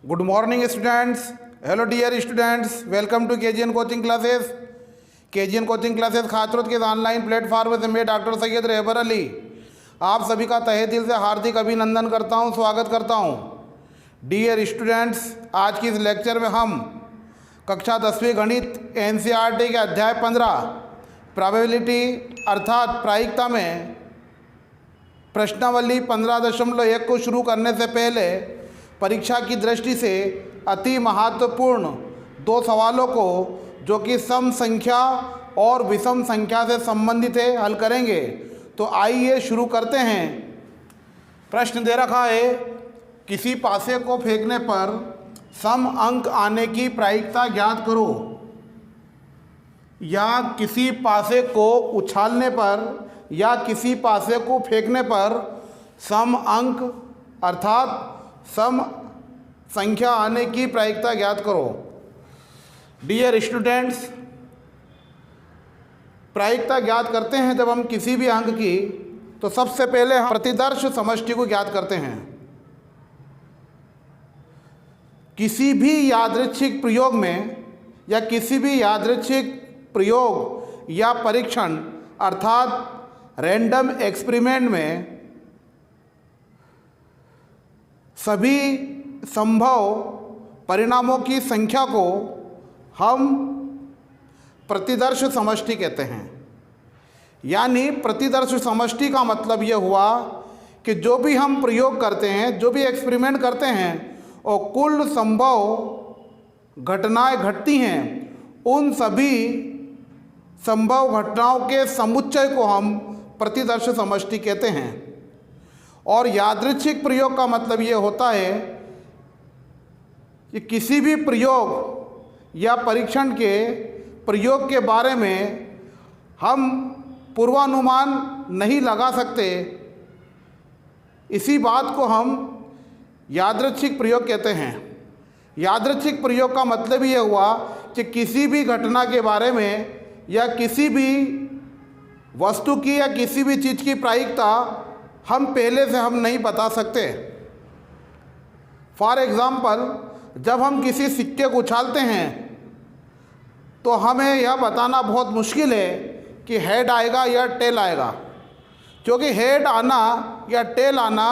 Good morning students. Hello dear students. Welcome to KGN coaching classes. KGN coaching classes खातरत के online platform से मैं doctor Syed रहबर Ali आप सभी का तहे दिल से हार्दिक अभिनंदन करता हूं, स्वागत करता हूं। डियर स्टूडेंट्स, आज की इस लेक्चर में हम कक्षा 10वीं गणित NCERT के अध्याय 15 प्रोबेबिलिटी अर्थात प्रायिकता में प्रश्नावली 15.1 को शुरू करने से पहले परीक्षा की दृष्टि से अति महत्वपूर्ण दो सवालों को जो कि सम संख्या और विषम संख्या से संबंधित है हल करेंगे। तो आइए शुरू करते हैं। प्रश्न दे रखा है, किसी पासे को फेंकने पर सम अंक आने की प्रायिकता ज्ञात करो। या किसी पासे को उछालने पर या किसी पासे को फेंकने पर सम अंक अर्थात सम संख्या आने की प्रायिकता ज्ञात करो। डियर स्टूडेंट्स, प्रायिकता ज्ञात करते हैं जब हम किसी भी अंक की, तो सबसे पहले हम प्रतिदर्श समष्टि को ज्ञात करते हैं। किसी भी यादृच्छिक प्रयोग में या किसी भी यादृच्छिक प्रयोग या परीक्षण अर्थात रैंडम एक्सपेरिमेंट में सभी संभव परिणामों की संख्या को हम प्रतिदर्श समष्टि कहते हैं। यानी प्रतिदर्श समष्टि का मतलब ये हुआ कि जो भी हम प्रयोग करते हैं, जो भी एक्सपेरिमेंट करते हैं, और कुल संभव घटनाएं घटती हैं, उन सभी संभव घटनाओं के समुच्चय को हम प्रतिदर्श समष्टि कहते हैं। और यादृच्छिक प्रयोग का मतलब ये होता है कि किसी भी प्रयोग या परीक्षण के प्रयोग के बारे में हम पूर्वानुमान नहीं लगा सकते। इसी बात को हम यादृच्छिक प्रयोग कहते हैं। यादृच्छिक प्रयोग का मतलब ये हुआ कि किसी भी घटना के बारे में या किसी भी वस्तु की या किसी भी चीज़ की प्रायिकता हम पहले से हम नहीं बता सकते। फॉर एग्ज़ाम्पल, जब हम किसी सिक्के को उछालते हैं तो हमें यह बताना बहुत मुश्किल है कि हेड आएगा या टेल आएगा, क्योंकि हेड आना या टेल आना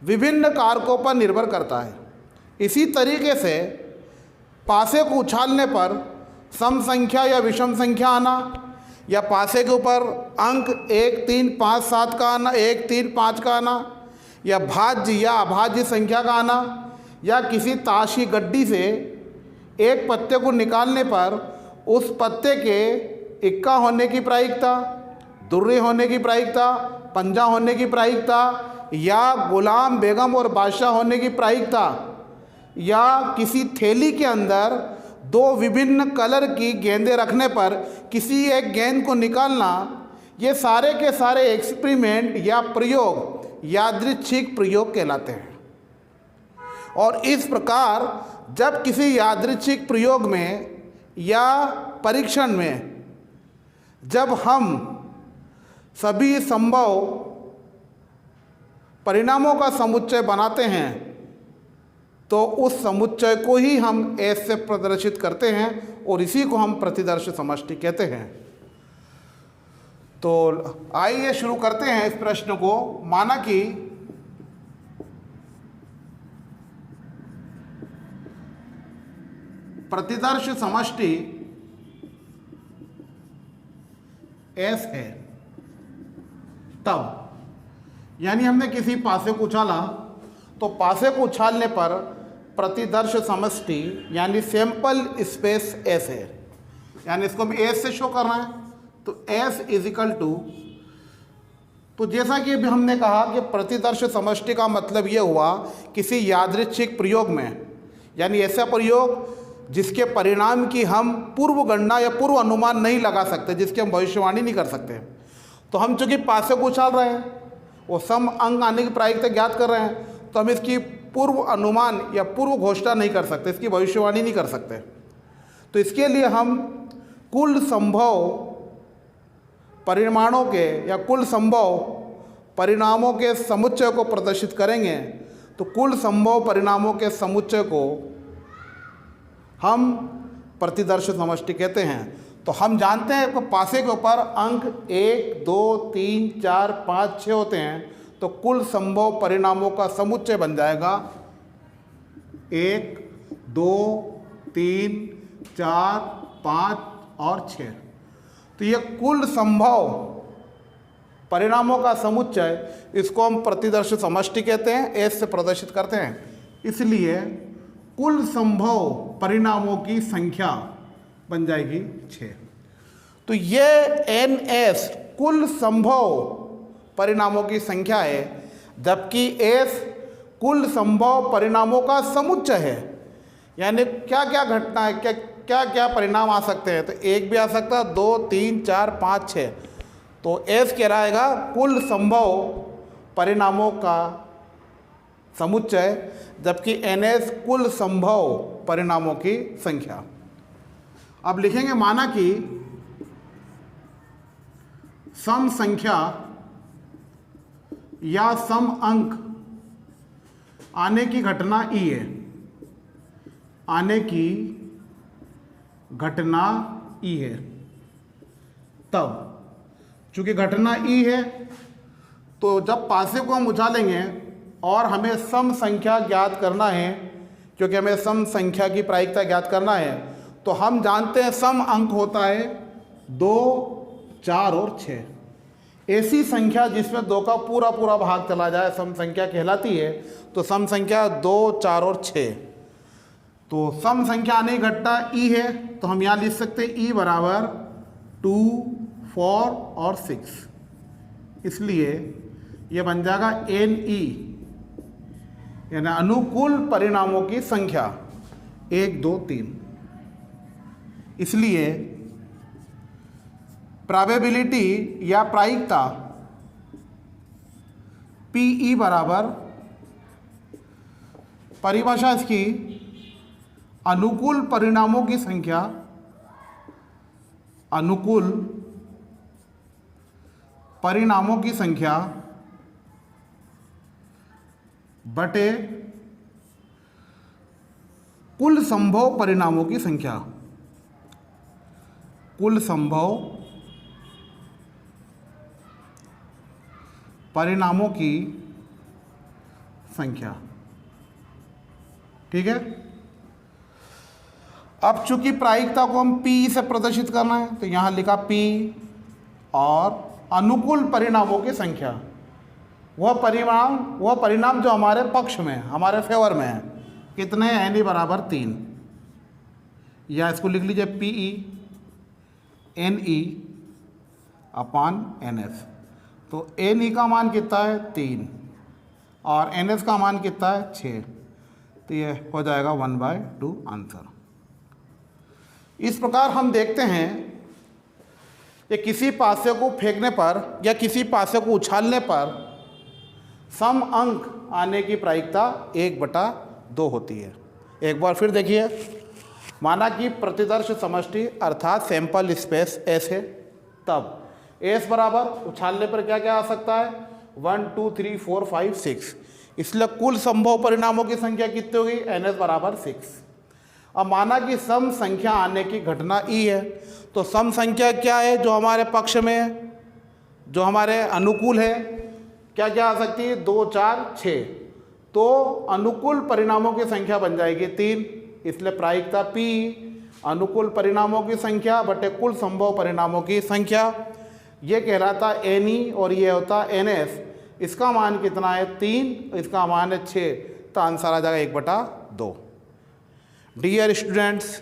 विभिन्न कारकों पर निर्भर करता है। इसी तरीके से पासे को उछालने पर सम संख्या या विषम संख्या आना, या पासे के ऊपर अंक 1, 3, 5, 7 का आना, 1, 3, 5 का आना, या भाज्य या अभाज्य संख्या का आना, या किसी ताश की गड्डी से एक पत्ते को निकालने पर उस पत्ते के इक्का होने की प्रायिकता, दुर्रे होने की प्रायिकता, पंजा होने की प्रायिकता, या गुलाम बेगम और बादशाह होने की प्रायिकता, या किसी थैली के अंदर दो विभिन्न कलर की गेंदें रखने पर किसी एक गेंद को निकालना, ये सारे के सारे एक्सपेरिमेंट या प्रयोग यादृच्छिक प्रयोग कहलाते हैं। और इस प्रकार जब किसी यादृच्छिक प्रयोग में या परीक्षण में जब हम सभी संभव परिणामों का समुच्चय बनाते हैं तो उस समुच्चय को ही हम एस से प्रदर्शित करते हैं और इसी को हम प्रतिदर्श समष्टि कहते हैं। तो आइए शुरू करते हैं इस प्रश्न को। माना कि प्रतिदर्श समष्टि एस है, तब यानी हमने किसी पासे को उछाला, तो पासे को उछालने पर प्रतिदर्श समष्टि यानी सैंपल स्पेस एस है। यानी इसको हमें एस से शो करना है, तो एस इज इक्वल टू, तो जैसा कि अभी हमने कहा कि प्रतिदर्श समष्टि का मतलब ये हुआ किसी यादृच्छिक प्रयोग में, यानी ऐसा प्रयोग जिसके परिणाम की हम पूर्व गणना या पूर्व अनुमान नहीं लगा सकते, जिसकी हम भविष्यवाणी नहीं कर सकते। तो हम चूँकि पासे को उछाल रहे हैं, वो सम अंक आने की प्रायिकता ज्ञात कर रहे हैं, तो हम इसकी पूर्व अनुमान या पूर्व घोषणा नहीं कर सकते, इसकी भविष्यवाणी नहीं कर सकते। तो इसके लिए हम कुल संभव परिमाणों के या कुल संभव परिणामों के समुच्चय को प्रदर्शित करेंगे। तो कुल संभव परिणामों के समुच्चय को हम प्रतिदर्श समष्टि कहते हैं। तो हम जानते हैं कि पासे के ऊपर अंक 1, 2, 3, 4, 5, 6 होते हैं, तो कुल संभव परिणामों का समुच्चय बन जाएगा 1, 2, 3, 4, 5 और 6। तो ये कुल संभव परिणामों का समुच्चय, इसको हम प्रतिदर्श समष्टि कहते हैं, एस से प्रदर्शित करते हैं। इसलिए कुल संभव परिणामों की संख्या बन जाएगी 6। तो ये NS कुल संभव परिणामों की संख्या है, जबकि S कुल संभव परिणामों का समुच्चय है। यानी क्या क्या घटना है, क्या क्या परिणाम आ सकते हैं, तो एक भी आ सकता है, 2, 3, 4, 5, 6। तो S कहलाएगा कुल संभव परिणामों का समुच्चय, जबकि NS कुल संभव परिणामों की संख्या। अब लिखेंगे, माना कि सम संख्या या सम अंक आने की घटना E है, आने की घटना E है। तब चूंकि घटना E है, तो जब पासे को हम उछालेंगे और हमें सम संख्या ज्ञात करना है, क्योंकि हमें सम संख्या की प्रायिकता ज्ञात करना है, तो हम जानते हैं सम अंक होता है 2, 4 और 6। ऐसी संख्या जिसमें 2 का पूरा पूरा भाग चला जाए सम संख्या कहलाती है। तो सम संख्या 2, 4 और 6। तो सम संख्या आने की घटना E है, तो हम यहाँ लिख सकते हैं E बराबर 2, 4 और 6। इसलिए ये बन जाएगा NE, यानी अनुकूल परिणामों की संख्या 1, 2, 3। इसलिए प्रोबेबिलिटी या प्रायिकता PE बराबर, परिभाषा इसकी अनुकूल परिणामों की संख्या, अनुकूल परिणामों की संख्या बटे कुल संभव परिणामों की संख्या, कुल संभव परिणामों की संख्या। ठीक है। अब चूंकि प्रायिकता को हम P से प्रदर्शित करना है, तो यहां लिखा P, और अनुकूल परिणामों की संख्या, वह परिणाम जो हमारे पक्ष में, हमारे फेवर में है, कितने हैं, NE बराबर 3, या इसको लिख लीजिए PE NE अपान NS। तो NE का मान कितना है, 3, और NS का मान कितना है, 6। तो ये हो जाएगा 1/2 आंसर। इस प्रकार हम देखते हैं कि किसी पासे को फेंकने पर या किसी पासे को उछालने पर सम अंक आने की प्रायिकता 1/2 होती है। एक बार फिर देखिए, माना कि प्रतिदर्श समष्टि अर्थात सैंपल स्पेस S है, तब S बराबर उछालने पर क्या क्या आ सकता है, 1, 2, 3, 4, 5, 6। इसलिए कुल संभव परिणामों की संख्या कितनी होगी, NS बराबर 6। अब माना कि सम संख्या आने की घटना E है, तो सम संख्या क्या है जो हमारे पक्ष में है, जो हमारे अनुकूल है, क्या क्या आ सकती है, 2, 4, 6। तो अनुकूल परिणामों की संख्या बन जाएगी 3। इसलिए प्रायिकता P अनुकूल परिणामों की संख्या बटे कुल संभव परिणामों की संख्या, ये कहलाता NE और ये होता NS। इसका मान कितना है, 3, इसका मान है 6, तो आंसर आ जाएगा 1/2। डियर स्टूडेंट्स,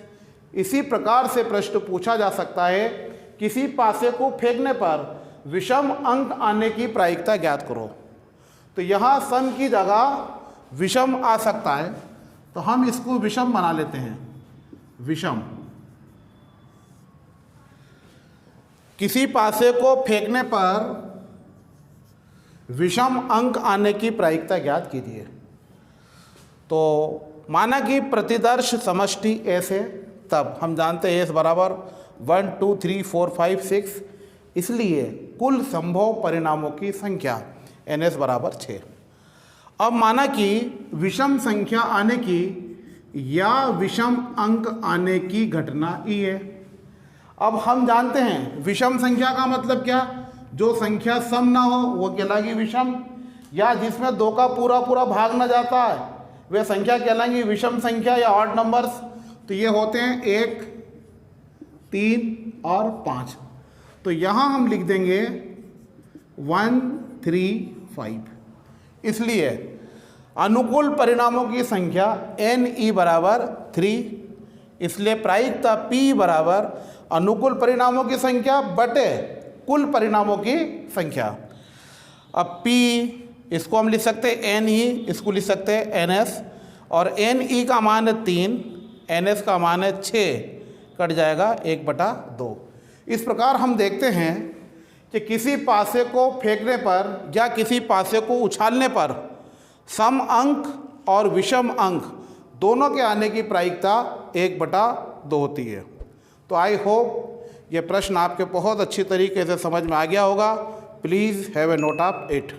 इसी प्रकार से प्रश्न पूछा जा सकता है, किसी पासे को फेंकने पर विषम अंक आने की प्रायिकता ज्ञात करो। तो यहाँ सम की जगह विषम आ सकता है, तो हम इसको विषम बना लेते हैं। विषम, किसी पासे को फेंकने पर विषम अंक आने की प्रायिकता ज्ञात कीजिए। तो माना कि प्रतिदर्श समष्टि S है, तब हम जानते हैं S बराबर 1, 2, 3, 4, 5, 6। इसलिए कुल संभव परिणामों की संख्या NS बराबर 6। अब माना कि विषम संख्या आने की या विषम अंक आने की घटना ई है। अब हम जानते हैं विषम संख्या का मतलब क्या, जो संख्या सम ना हो वो कहलाएगी विषम, या जिसमें 2 का पूरा पूरा भाग ना जाता है वे संख्या कहलाएंगी विषम संख्या या ऑड नंबर्स। तो ये होते हैं 1, 3 और 5। तो यहाँ हम लिख देंगे 1, 3, 5। इसलिए अनुकूल परिणामों की संख्या NE बराबर 3, इसलिए प्रायिकता P बराबर अनुकूल परिणामों की संख्या बटे कुल परिणामों की संख्या। अब P इसको हम लिख सकते हैं NE, इसको लिख सकते हैं NS, और NE का मान है 3, NS का मान है 6, कट जाएगा 1/2। इस प्रकार हम देखते हैं कि किसी पासे को फेंकने पर या किसी पासे को उछालने पर सम अंक और विषम अंक दोनों के आने की प्रायिकता 1/2 होती है। तो आई होप ये प्रश्न आपके बहुत अच्छी तरीके से समझ में आ गया होगा। Please have a note of it.